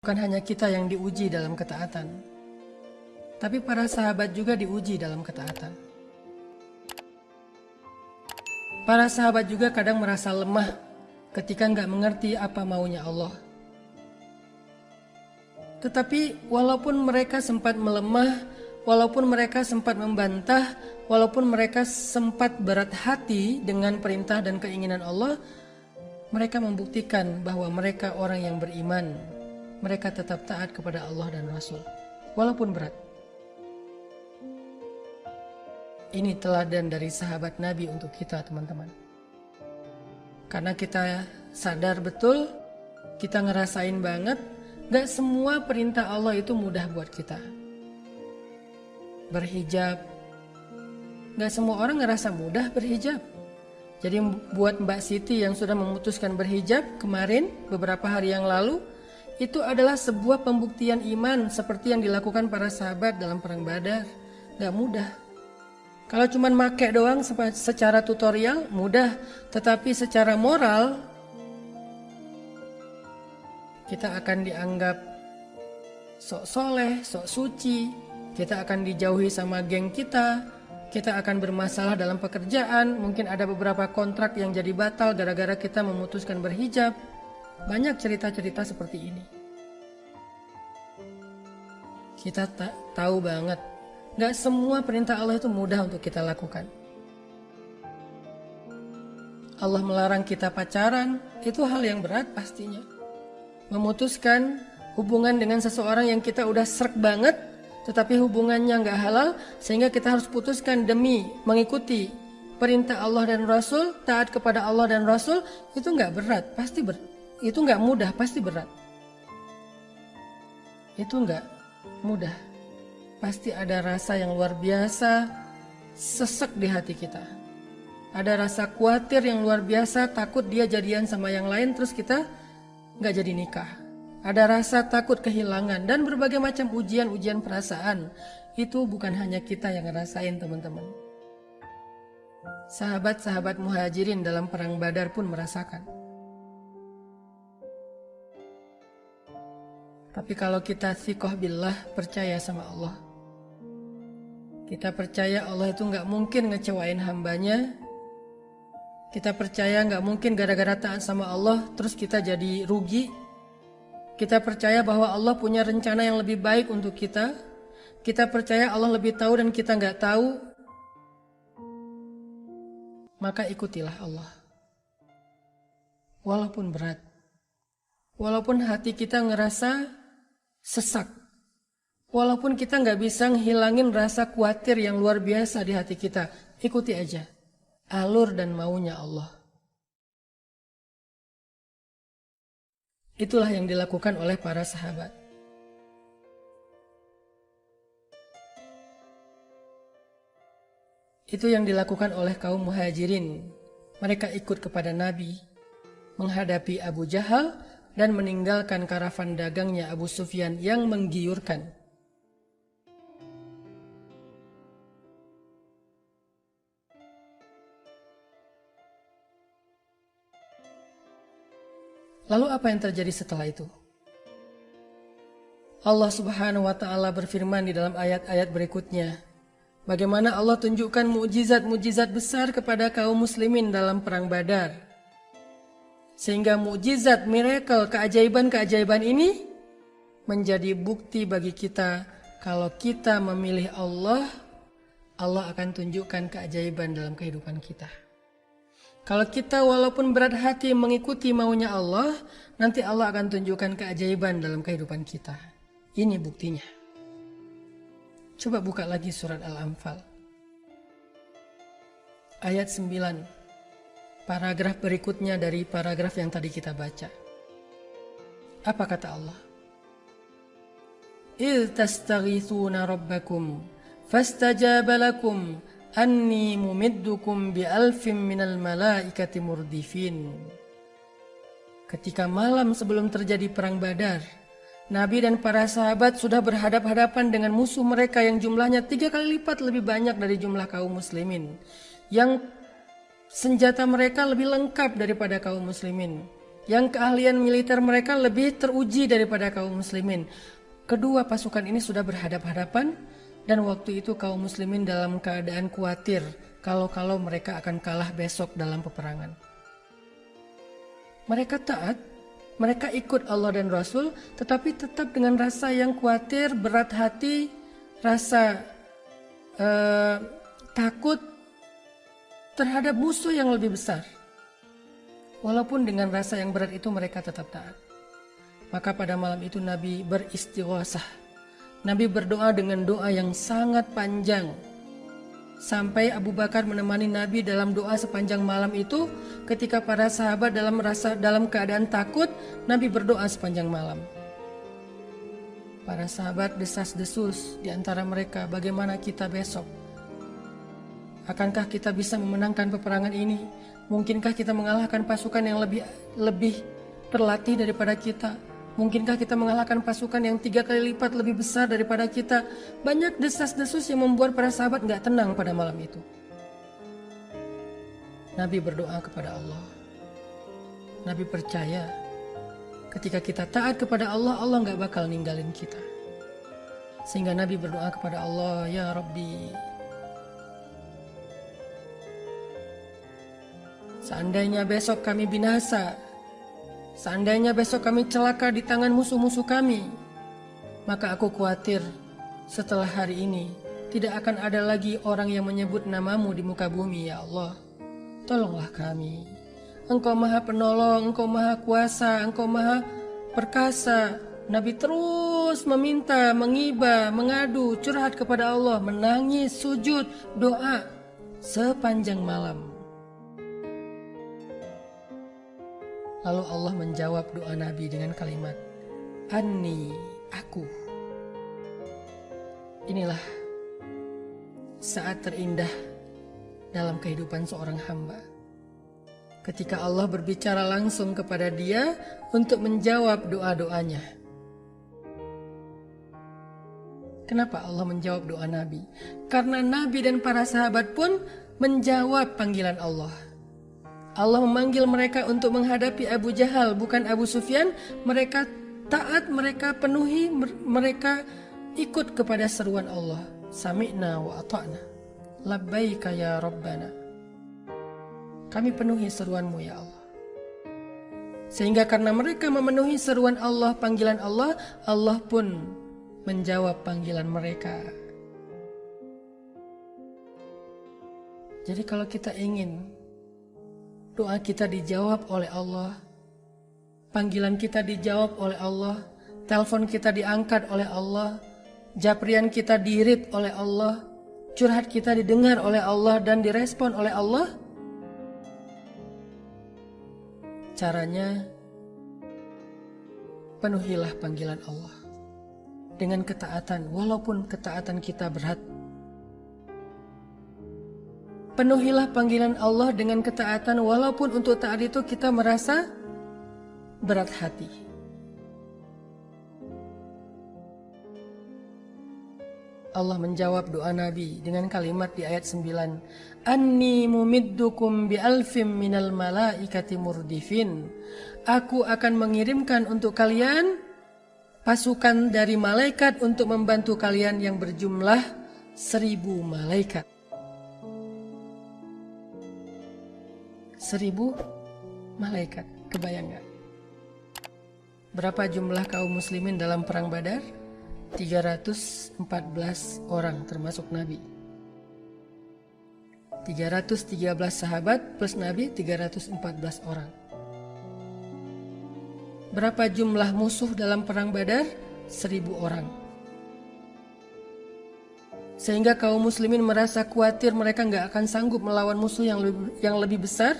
Bukan hanya kita yang diuji dalam ketaatan, tapi para sahabat juga diuji dalam ketaatan. Para sahabat juga kadang merasa lemah ketika nggak mengerti apa maunya Allah. Tetapi walaupun mereka sempat melemah, walaupun mereka sempat membantah, walaupun mereka sempat berat hati dengan perintah dan keinginan Allah, mereka membuktikan bahwa mereka orang yang beriman. Mereka tetap taat kepada Allah dan Rasul, walaupun berat. Ini teladan dari sahabat Nabi untuk kita, teman-teman. Karena kita sadar betul, kita ngerasain banget, gak semua perintah Allah itu mudah buat kita. Berhijab, gak semua orang ngerasa mudah berhijab. Jadi buat Mbak Siti yang sudah memutuskan berhijab kemarin, beberapa hari yang lalu, itu adalah sebuah pembuktian iman seperti yang dilakukan para sahabat dalam perang Badar. Gak mudah. Kalau cuma make doang secara tutorial mudah, tetapi secara moral kita akan dianggap sok soleh, sok suci, kita akan dijauhi sama geng kita akan bermasalah dalam pekerjaan, mungkin ada beberapa kontrak yang jadi batal gara-gara kita memutuskan berhijab. Banyak cerita-cerita seperti ini. Kita tahu banget, gak semua perintah Allah itu mudah untuk kita lakukan. Allah melarang kita pacaran, itu hal yang berat pastinya. Memutuskan hubungan dengan seseorang yang kita udah srek banget, tetapi hubungannya gak halal, sehingga kita harus putuskan demi mengikuti perintah Allah dan Rasul, taat kepada Allah dan Rasul, itu gak berat, pasti berat. Itu nggak mudah, pasti berat. Itu nggak mudah. Pasti ada rasa yang luar biasa, sesek di hati kita. Ada rasa khawatir yang luar biasa, takut dia jadian sama yang lain, terus kita nggak jadi nikah. Ada rasa takut kehilangan, dan berbagai macam ujian-ujian perasaan. Itu bukan hanya kita yang ngerasain, teman-teman. Sahabat-sahabat muhajirin dalam perang Badar pun merasakan. Tapi kalau kita thiqah billah, percaya sama Allah, kita percaya Allah itu gak mungkin ngecewain hambanya. Kita percaya gak mungkin gara-gara taat sama Allah terus kita jadi rugi. Kita percaya bahwa Allah punya rencana yang lebih baik untuk kita. Kita percaya Allah lebih tahu dan kita gak tahu. Maka ikutilah Allah. Walaupun berat, walaupun hati kita ngerasa sesak, walaupun kita nggak bisa ngilangin rasa khawatir yang luar biasa di hati kita, ikuti aja alur dan maunya Allah. Itulah yang dilakukan oleh para sahabat. Itu yang dilakukan oleh kaum muhajirin. Mereka ikut kepada Nabi, menghadapi Abu Jahal, dan meninggalkan karavan dagangnya Abu Sufyan yang menggiurkan. Lalu apa yang terjadi setelah itu? Allah Subhanahu wa ta'ala berfirman di dalam ayat-ayat berikutnya, bagaimana Allah tunjukkan mukjizat-mukjizat besar kepada kaum muslimin dalam perang Badar. Sehingga mukjizat, miracle, keajaiban-keajaiban ini menjadi bukti bagi kita kalau kita memilih Allah, Allah akan tunjukkan keajaiban dalam kehidupan kita. Kalau kita walaupun berat hati mengikuti maunya Allah, nanti Allah akan tunjukkan keajaiban dalam kehidupan kita. Ini buktinya. Coba buka lagi surat Al-Anfal. Ayat 9. Paragraf berikutnya dari paragraf yang tadi kita baca. Apa kata Allah? إِذْ تَسْتَغِيثُونَ رَبَّكُمْ فَاسْتَجَابَ لَكُمْ أَنِّي مُمِدُّكُمْ بِأَلْفٍ مِّنَ الْمَلَائِكَةِ مُرْدِفِينَ. Ketika malam sebelum terjadi perang Badar, Nabi dan para sahabat sudah berhadap-hadapan dengan musuh mereka yang jumlahnya 3 kali lipat lebih banyak dari jumlah kaum muslimin, yang senjata mereka lebih lengkap daripada kaum muslimin, yang keahlian militer mereka lebih teruji daripada kaum muslimin. Kedua pasukan ini sudah berhadap-hadapan dan waktu itu kaum muslimin dalam keadaan khawatir kalau mereka akan kalah besok dalam peperangan. Mereka taat, mereka ikut Allah dan Rasul, tetapi tetap dengan rasa yang khawatir, berat hati, rasa takut terhadap musuh yang lebih besar. Walaupun dengan rasa yang berat itu mereka tetap taat. Maka pada malam itu Nabi beristighosah. Nabi berdoa dengan doa yang sangat panjang. Sampai Abu Bakar menemani Nabi dalam doa sepanjang malam itu. Ketika para sahabat dalam keadaan takut, Nabi berdoa sepanjang malam. Para sahabat desas-desus di antara mereka, bagaimana kita besok? Akankah kita bisa memenangkan peperangan ini? Mungkinkah kita mengalahkan pasukan yang lebih terlatih daripada kita? Mungkinkah kita mengalahkan pasukan yang 3 kali lipat lebih besar daripada kita? Banyak desas-desus yang membuat para sahabat gak tenang pada malam itu. Nabi berdoa kepada Allah. Nabi percaya ketika kita taat kepada Allah, Allah gak bakal ninggalin kita. Sehingga Nabi berdoa kepada Allah, Ya Rabbi, seandainya besok kami binasa, seandainya besok kami celaka di tangan musuh-musuh kami, maka aku khawatir setelah hari ini tidak akan ada lagi orang yang menyebut namamu di muka bumi, ya Allah. Tolonglah kami. Engkau maha penolong, engkau maha kuasa, engkau maha perkasa. Nabi terus meminta, mengiba, mengadu, curhat kepada Allah, menangis, sujud, doa sepanjang malam. Lalu Allah menjawab doa Nabi dengan kalimat, Anni, aku. Inilah saat terindah dalam kehidupan seorang hamba. Ketika Allah berbicara langsung kepada dia untuk menjawab doa-doanya. Kenapa Allah menjawab doa Nabi? Karena Nabi dan para sahabat pun menjawab panggilan Allah. Allah memanggil mereka untuk menghadapi Abu Jahal, bukan Abu Sufyan. Mereka taat, mereka penuhi, mereka ikut kepada seruan Allah. Sami'na wa ata'na, labbaika ya Rabbana. Kami penuhi seruanmu ya Allah. Sehingga karena mereka memenuhi seruan Allah, panggilan Allah, Allah pun menjawab panggilan mereka. Jadi kalau kita ingin doa kita dijawab oleh Allah, panggilan kita dijawab oleh Allah, telepon kita diangkat oleh Allah, japrian kita dirit oleh Allah, curhat kita didengar oleh Allah dan direspon oleh Allah. Caranya, penuhilah panggilan Allah dengan ketaatan, walaupun ketaatan kita berat. Penuhilah panggilan Allah dengan ketaatan, walaupun untuk taat itu kita merasa berat hati. Allah menjawab doa Nabi dengan kalimat di ayat 9. Anni mumiddukum bi alfim minal malaikati murdifin. Aku akan mengirimkan untuk kalian pasukan dari malaikat untuk membantu kalian yang berjumlah 1000 malaikat. 1000 malaikat, kebayang gak? Berapa jumlah kaum muslimin dalam perang Badar? 314 orang termasuk Nabi. 313 sahabat plus Nabi 314 orang. Berapa jumlah musuh dalam perang Badar? 1000 orang. Sehingga kaum muslimin merasa khawatir mereka gak akan sanggup melawan musuh yang lebih besar.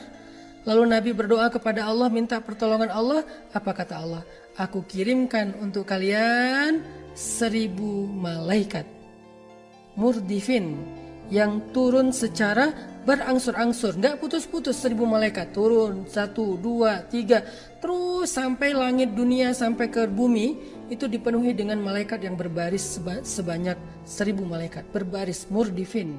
Lalu Nabi berdoa kepada Allah, minta pertolongan Allah. Apa kata Allah? Aku kirimkan untuk kalian 1000 malaikat murdifin yang turun secara berangsur-angsur, nggak putus-putus. 1000 malaikat turun 1, 2, 3 terus sampai langit dunia, sampai ke bumi itu dipenuhi dengan malaikat yang berbaris sebanyak 1000 malaikat berbaris murdifin.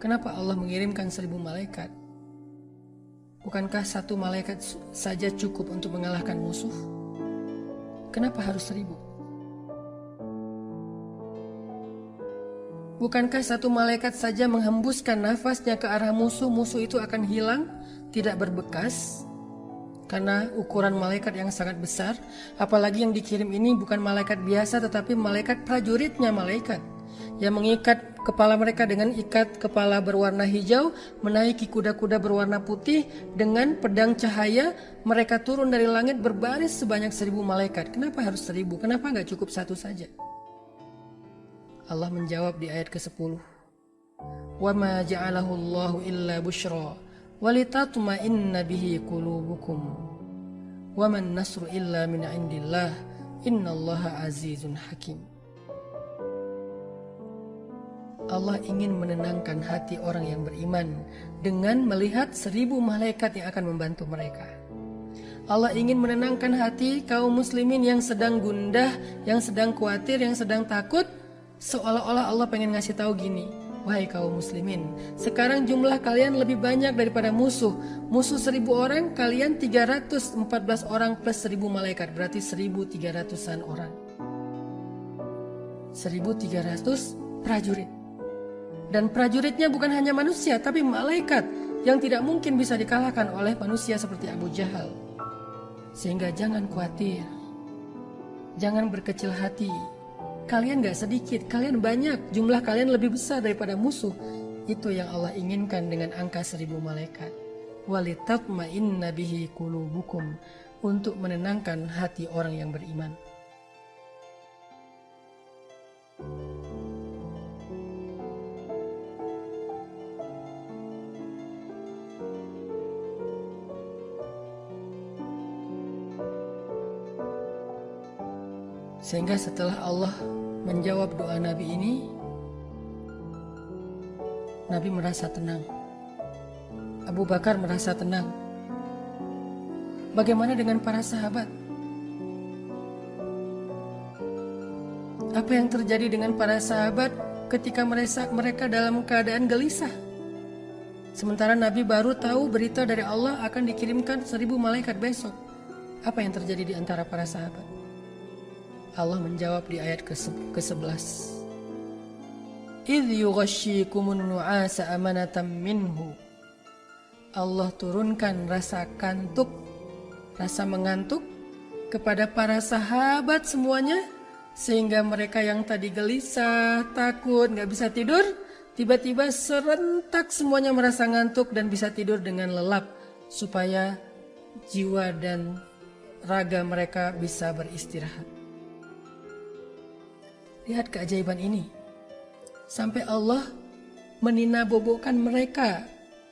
Kenapa Allah mengirimkan 1000 malaikat? Bukankah satu malaikat saja cukup untuk mengalahkan musuh? Kenapa harus 1000? Bukankah satu malaikat saja menghembuskan nafasnya ke arah musuh, musuh itu akan hilang, tidak berbekas? Karena ukuran malaikat yang sangat besar, apalagi yang dikirim ini bukan malaikat biasa tetapi malaikat prajuritnya malaikat yang mengikat kepala mereka dengan ikat kepala berwarna hijau, menaiki kuda-kuda berwarna putih dengan pedang cahaya. Mereka turun dari langit berbaris sebanyak 1000 malaikat. Kenapa harus 1000? Kenapa nggak cukup satu saja? Allah menjawab di ayat ke-10. Wa ma ja'alahu Allahu illa busyra walitatma'inna bihi qulubukum wa man nasru illa min indillah innallaha azizun hakim. Allah ingin menenangkan hati orang yang beriman dengan melihat 1000 malaikat yang akan membantu mereka. Allah ingin menenangkan hati kaum muslimin yang sedang gundah, yang sedang khawatir, yang sedang takut, seolah-olah Allah pengen ngasih tahu gini, wahai kaum muslimin, sekarang jumlah kalian lebih banyak daripada musuh. Musuh 1000 orang, kalian 314 orang plus 1000 malaikat, berarti 1300-an orang. 1300 prajurit. Dan prajuritnya bukan hanya manusia, tapi malaikat yang tidak mungkin bisa dikalahkan oleh manusia seperti Abu Jahal. Sehingga jangan khawatir, jangan berkecil hati. Kalian gak sedikit, kalian banyak, jumlah kalian lebih besar daripada musuh. Itu yang Allah inginkan dengan angka 1000 malaikat. Walitatma'inna bihi qulubukum, untuk menenangkan hati orang yang beriman. Sehingga setelah Allah menjawab doa Nabi ini, Nabi merasa tenang. Abu Bakar merasa tenang. Bagaimana dengan para sahabat? Apa yang terjadi dengan para sahabat ketika mereka dalam keadaan gelisah? Sementara Nabi baru tahu berita dari Allah akan dikirimkan 1000 malaikat besok. Apa yang terjadi di antara para sahabat? Allah menjawab di ayat ke-11. Idh yughashshikumun nu'asa amanatan minhu. Allah turunkan rasa kantuk, rasa mengantuk kepada para sahabat semuanya, sehingga mereka yang tadi gelisah, takut, gak bisa tidur, tiba-tiba serentak semuanya merasa ngantuk dan bisa tidur dengan lelap, supaya jiwa dan raga mereka bisa beristirahat. Lihat keajaiban ini. Sampai Allah meninabobokan mereka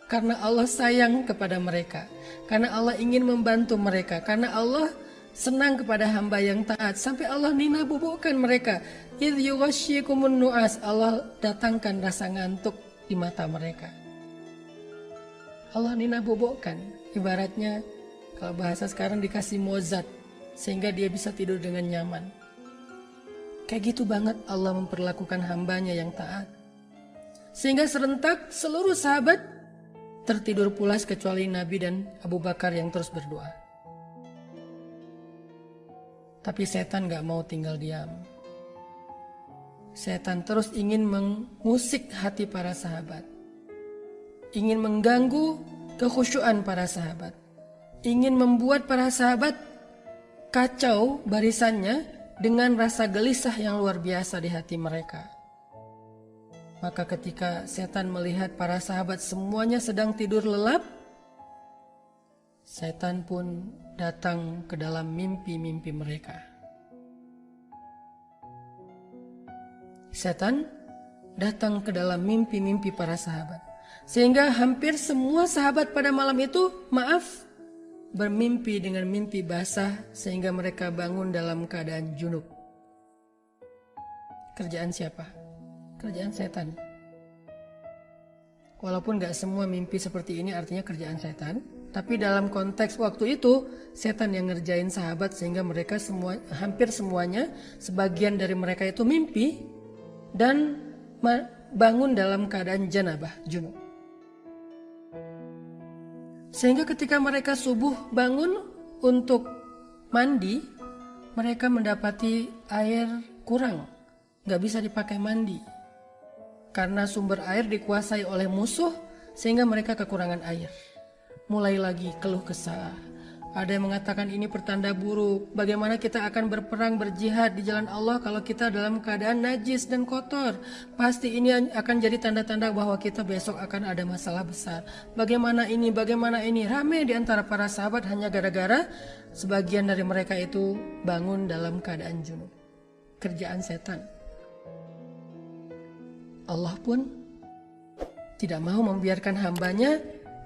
karena Allah sayang kepada mereka, karena Allah ingin membantu mereka, karena Allah senang kepada hamba yang taat. Sampai Allah ninabobokan mereka. Idh yughashshikumun nu'as, Allah datangkan rasa ngantuk di mata mereka. Allah ninabobokan, ibaratnya kalau bahasa sekarang dikasih mozat sehingga dia bisa tidur dengan nyaman. Kayak gitu banget Allah memperlakukan hambanya yang taat. Sehingga serentak seluruh sahabat tertidur pulas kecuali Nabi dan Abu Bakar yang terus berdoa. Tapi setan gak mau tinggal diam. Setan terus ingin mengusik hati para sahabat. Ingin mengganggu kekhusyuan para sahabat. Ingin membuat para sahabat kacau barisannya dengan rasa gelisah yang luar biasa di hati mereka. Maka ketika setan melihat para sahabat semuanya sedang tidur lelap, setan pun datang ke dalam mimpi-mimpi mereka. Setan datang ke dalam mimpi-mimpi para sahabat. Sehingga hampir semua sahabat pada malam itu, bermimpi dengan mimpi basah sehingga mereka bangun dalam keadaan junub. Kerjaan siapa? Kerjaan setan. Walaupun gak semua mimpi seperti ini artinya kerjaan setan, tapi dalam konteks waktu itu setan yang ngerjain sahabat sehingga mereka hampir semuanya, sebagian dari mereka itu mimpi dan bangun dalam keadaan janabah, junub. Sehingga ketika mereka subuh bangun untuk mandi, mereka mendapati air kurang, nggak bisa dipakai mandi. Karena sumber air dikuasai oleh musuh, sehingga mereka kekurangan air. Mulai lagi keluh kesah. Ada yang mengatakan ini pertanda buruk. Bagaimana kita akan berperang, berjihad di jalan Allah kalau kita dalam keadaan najis dan kotor? Pasti ini akan jadi tanda-tanda bahwa kita besok akan ada masalah besar. Bagaimana ini, bagaimana ini? Ramai di antara para sahabat hanya gara-gara sebagian dari mereka itu bangun dalam keadaan junub. Kerjaan setan. Allah pun tidak mau membiarkan hambanya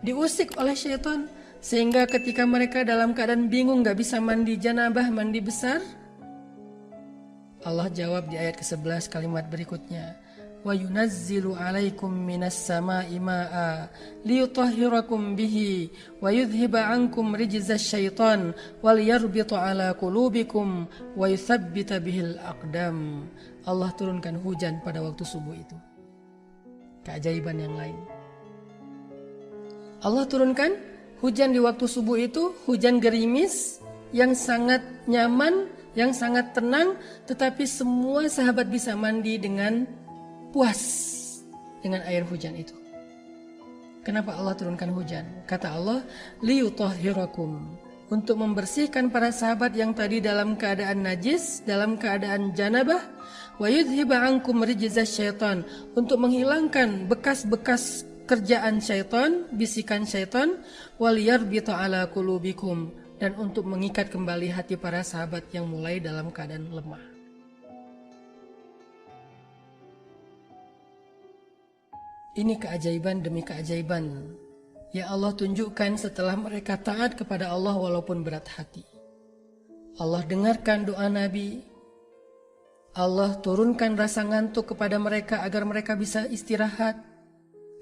diusik oleh syaitan. Sehingga ketika mereka dalam keadaan bingung gak bisa mandi janabah, mandi besar, Allah jawab di ayat ke-11 kalimat berikutnya, wa yunazzilu alaikum minas sama'i ma'a liyutahhirakum bihi wa yudhhiba ankum rijzasy syaitan wal yarbita ala qulubikum wa yuthabbita bihil aqdam. Allah turunkan hujan pada waktu subuh itu. Keajaiban yang lain. Allah turunkan hujan di waktu subuh itu, hujan gerimis yang sangat nyaman, yang sangat tenang, tetapi semua sahabat bisa mandi dengan puas dengan air hujan itu. Kenapa Allah turunkan hujan? Kata Allah, liyutahhirakum, untuk membersihkan para sahabat yang tadi dalam keadaan najis, dalam keadaan janabah, wa yudhhiba ankum rijzasy syaitan, untuk menghilangkan bekas-bekas kerjaan syaitan, bisikan syaitan, wal yarbita ala qulubikum, dan untuk mengikat kembali hati para sahabat yang mulai dalam keadaan lemah. Ini keajaiban demi keajaiban yang Allah tunjukkan setelah mereka taat kepada Allah walaupun berat hati. Allah dengarkan doa Nabi. Allah turunkan rasa ngantuk kepada mereka agar mereka bisa istirahat,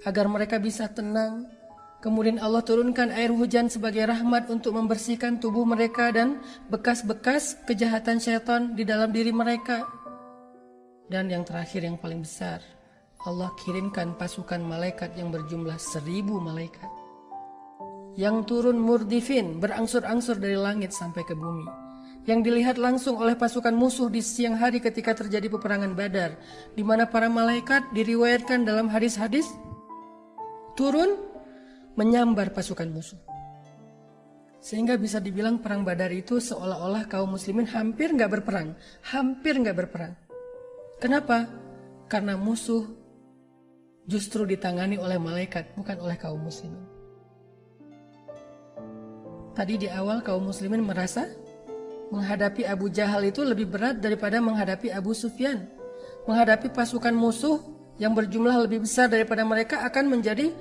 agar mereka bisa tenang. Kemudian Allah turunkan air hujan sebagai rahmat untuk membersihkan tubuh mereka dan bekas-bekas kejahatan syaitan di dalam diri mereka. Dan yang terakhir yang paling besar, Allah kirimkan pasukan malaikat yang berjumlah 1000 malaikat yang turun murdifin, berangsur-angsur dari langit sampai ke bumi, yang dilihat langsung oleh pasukan musuh di siang hari ketika terjadi peperangan Badar, di mana para malaikat diriwayatkan dalam hadis-hadis turun menyambar pasukan musuh. Sehingga bisa dibilang perang Badar itu seolah-olah kaum muslimin hampir nggak berperang. Kenapa? Karena musuh justru ditangani oleh malaikat, bukan oleh kaum muslimin. Tadi di awal kaum muslimin merasa menghadapi Abu Jahal itu lebih berat daripada menghadapi Abu Sufyan. Menghadapi pasukan musuh yang berjumlah lebih besar daripada mereka akan menjadi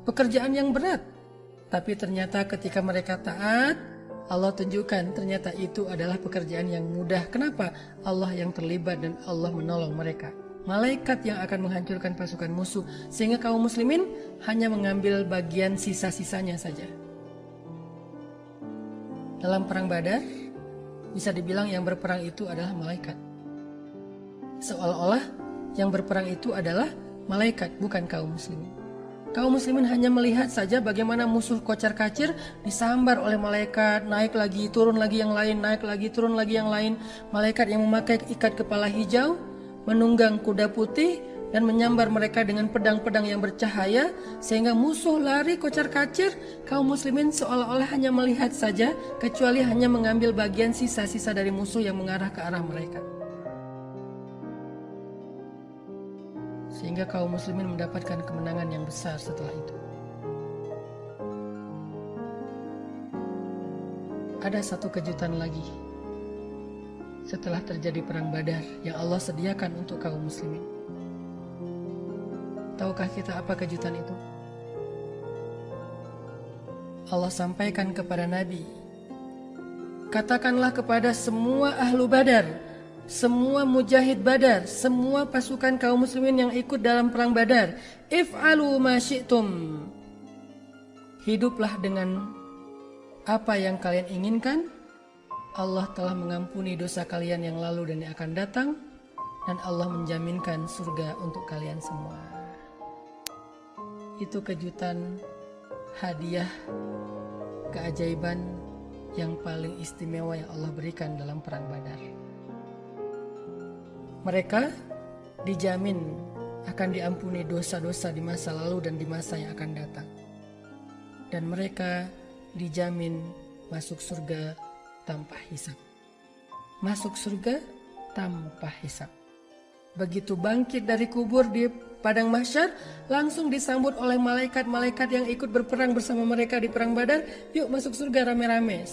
pekerjaan yang berat. Tapi ternyata ketika mereka taat, Allah tunjukkan ternyata itu adalah pekerjaan yang mudah. Kenapa? Allah yang terlibat dan Allah menolong mereka. Malaikat yang akan menghancurkan pasukan musuh, sehingga kaum muslimin hanya mengambil bagian sisa-sisanya saja. Dalam perang Badar, bisa dibilang yang berperang itu adalah malaikat. Seolah-olah yang berperang itu adalah malaikat, bukan kaum muslimin. Kaum muslimin hanya melihat saja bagaimana musuh kocar-kacir disambar oleh malaikat, naik lagi, turun lagi yang lain, naik lagi, turun lagi yang lain. Malaikat yang memakai ikat kepala hijau, menunggang kuda putih, dan menyambar mereka dengan pedang-pedang yang bercahaya, sehingga musuh lari kocar-kacir. Kaum muslimin seolah-olah hanya melihat saja, kecuali hanya mengambil bagian sisa-sisa dari musuh yang mengarah ke arah mereka. Sehingga kaum muslimin mendapatkan kemenangan yang besar setelah itu. Ada satu kejutan lagi setelah terjadi perang Badar yang Allah sediakan untuk kaum muslimin. Tahukah kita apa kejutan itu? Allah sampaikan kepada Nabi, katakanlah kepada semua ahlu Badar, semua mujahid Badar, semua pasukan kaum muslimin yang ikut dalam perang Badar, if'alu ma syi'tum, hiduplah dengan apa yang kalian inginkan. Allah telah mengampuni dosa kalian yang lalu dan yang akan datang, dan Allah menjaminkan surga untuk kalian semua. Itu kejutan hadiah keajaiban yang paling istimewa yang Allah berikan dalam perang Badar. Mereka dijamin akan diampuni dosa-dosa di masa lalu dan di masa yang akan datang. Dan mereka dijamin masuk surga tanpa hisab. Masuk surga tanpa hisab. Begitu bangkit dari kubur di padang mahsyar, langsung disambut oleh malaikat-malaikat yang ikut berperang bersama mereka di perang Badar. Yuk masuk surga rame-rame.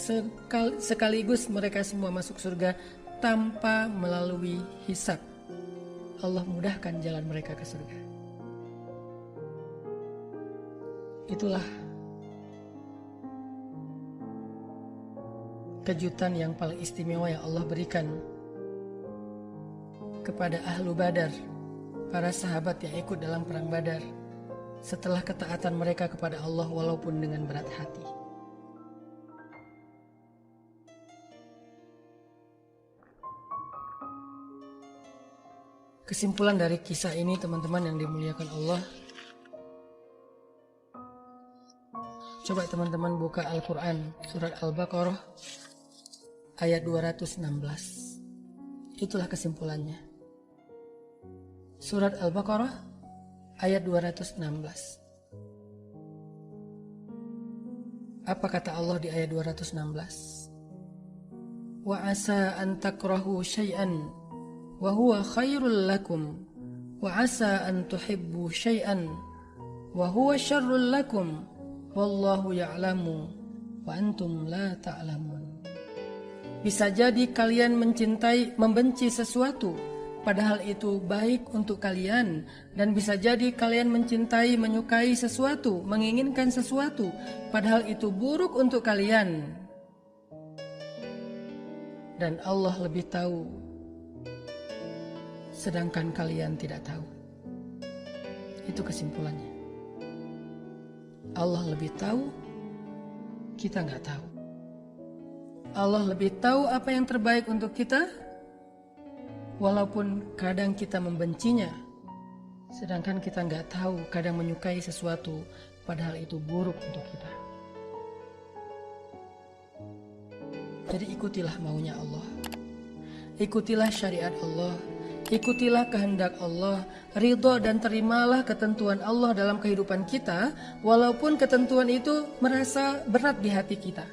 Sekaligus mereka semua masuk surga tanpa melalui hisab. Allah mudahkan jalan mereka ke surga. Itulah kejutan yang paling istimewa yang Allah berikan kepada ahlu Badar, para sahabat yang ikut dalam perang Badar, setelah ketaatan mereka kepada Allah walaupun dengan berat hati. Kesimpulan dari kisah ini, teman-teman yang dimuliakan Allah, coba teman-teman buka Al-Quran surat Al-Baqarah ayat 216. Itulah kesimpulannya. Surat Al-Baqarah ayat 216. Apa kata Allah di ayat 216? Wa asa an takrahu syai'an wa huwa khairul lakum wa asa an tuhibbu syai'an wa huwa syarrul lakum wallahu ya'lamu wa antum la ta'lamun. Bisa jadi kalian membenci sesuatu, padahal itu baik untuk kalian. Dan bisa jadi kalian menyukai sesuatu, menginginkan sesuatu, padahal itu buruk untuk kalian. Dan Allah lebih tahu, sedangkan kalian tidak tahu. Itu kesimpulannya. Allah lebih tahu, kita nggak tahu. Allah lebih tahu apa yang terbaik untuk kita, walaupun kadang kita membencinya, sedangkan kita nggak tahu, kadang menyukai sesuatu, padahal itu buruk untuk kita. Jadi ikutilah maunya Allah, ikutilah syariat Allah, ikutilah kehendak Allah, ridho dan terimalah ketentuan Allah dalam kehidupan kita, walaupun ketentuan itu merasa berat di hati kita.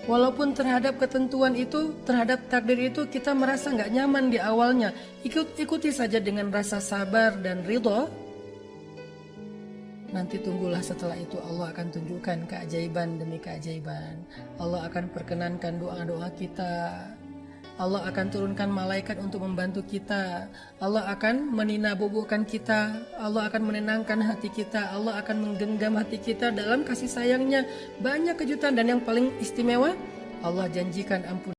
Walaupun terhadap ketentuan itu, terhadap takdir itu kita merasa nggak nyaman di awalnya, ikuti saja dengan rasa sabar dan ridho. Nanti tunggulah, setelah itu Allah akan tunjukkan keajaiban demi keajaiban. Allah akan perkenankan doa-doa kita. Allah akan turunkan malaikat untuk membantu kita. Allah akan meninabobokan kita. Allah akan menenangkan hati kita. Allah akan menggenggam hati kita dalam kasih sayangnya. Banyak kejutan, dan yang paling istimewa, Allah janjikan ampun.